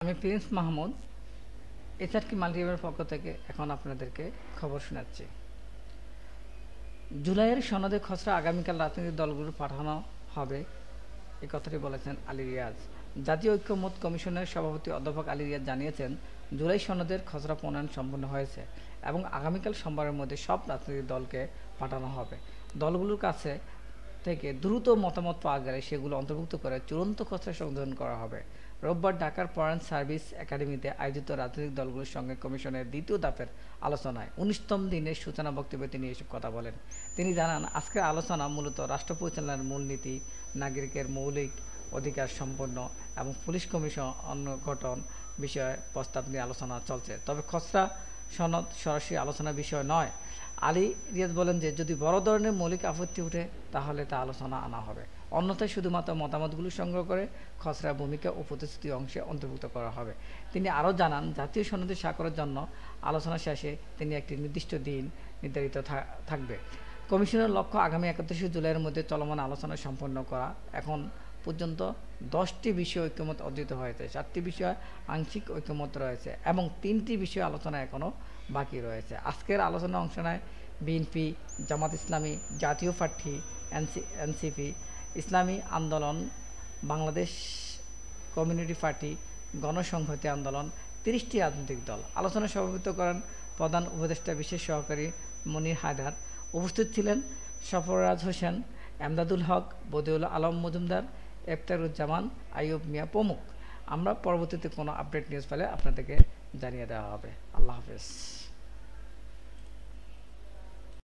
আমি Prince Mahmud SRK মাল্টিমিডিয়ার পক্ষ থেকে এখন আপনাদেরকে খবর শোনাচ্ছি। জুলাইয়ের সনদে খসড়া আগামীকাল রাজনৈতিক দলগুলো পাঠানো হবে, এই কথাটি বলেছেন আলী রিয়াজ। জাতীয় ঐক্যমত্য কমিশনের সভাপতি অধ্যাপক আলী রিয়াজ জানিয়েছেন, জুলাই সনদের খসড়া প্রণয়ন সম্পন্ন হয়েছে এবং আগামীকাল সোমবারের মধ্যে সব রাজনৈতিক দলকে পাঠানো হবে। দলগুলোর কাছে থেকে দ্রুত মতামত পাওয়া গেলে সেগুলো অন্তর্ভুক্ত করে চূড়ান্ত খসড়া সংশোধন করা হবে। রোববার ঢাকার ফরেন সার্ভিস একাডেমিতে আয়োজিত রাজনৈতিক দলগুলোর সঙ্গে কমিশনের দ্বিতীয় ধাপের আলোচনায় ১৯তম দিনের সূচনা বক্তব্যে তিনি এসব কথা বলেন। তিনি জানান, আজকের আলোচনা মূলত রাষ্ট্র পরিচালনার মূলনীতি, নাগরিকের মৌলিক অধিকার সম্পন্ন এবং পুলিশ কমিশন গঠন বিষয়ে প্রস্তাব নিয়ে আলোচনা চলছে, তবে খসড়া সনদ সরাসরি আলোচনার বিষয় নয়। আলী রিয়াজ বলেন যে যদি বড় ধরনের মৌলিক আপত্তি ওঠে তাহলে তা আলোচনা আনা হবে, অন্যথায় শুধুমাত্র মতামতগুলো সংগ্রহ করে খসড়া ভূমিকা ও প্রতিশ্রুতি অংশে অন্তর্ভুক্ত করা হবে। তিনি আরও জানান, জাতীয় সনদে স্বাক্ষরের জন্য আলোচনা শেষে তিনি একটি নির্দিষ্ট দিন নির্ধারিত থাকবে। কমিশনের লক্ষ্য আগামী ৩১ জুলাইয়ের মধ্যে চলমান আলোচনা সম্পন্ন করা। এখন পর্যন্ত ১০টি বিষয়ে ঐক্যমত অর্জিত হয়েছে, ৪টি বিষয়ে আংশিক ঐক্যমত রয়েছে এবং ৩টি বিষয়ে আলোচনা এখনও বাকি রয়েছে। আজকের আলোচনায় অংশ নেয় বিএনপি, জামাত ইসলামী, জাতীয় পার্টি, এনসিপি, ইসলামী আন্দোলন, বাংলাদেশ কমিউনিটি পার্টি, গণসংহতি আন্দোলন, ৩০টি রাজনৈতিক দল। আলোচনায় সভাপতিত্ব করেন প্রধান উপদেষ্টা বিশেষ সহকারী মনির হায়দার। উপস্থিত ছিলেন সফররাজ হোসেন, এমদাদুল হক, বদিউল আলম মজুমদার, ইফতারুজ্জামান, আইয়ুব মিয়া প্রমুখ। আমরা পরবর্তীতে কোনো আপডেট নিউজ পেলে আপনাদেরকে জানিয়ে দেওয়া হবে। আল্লাহ হাফেজ।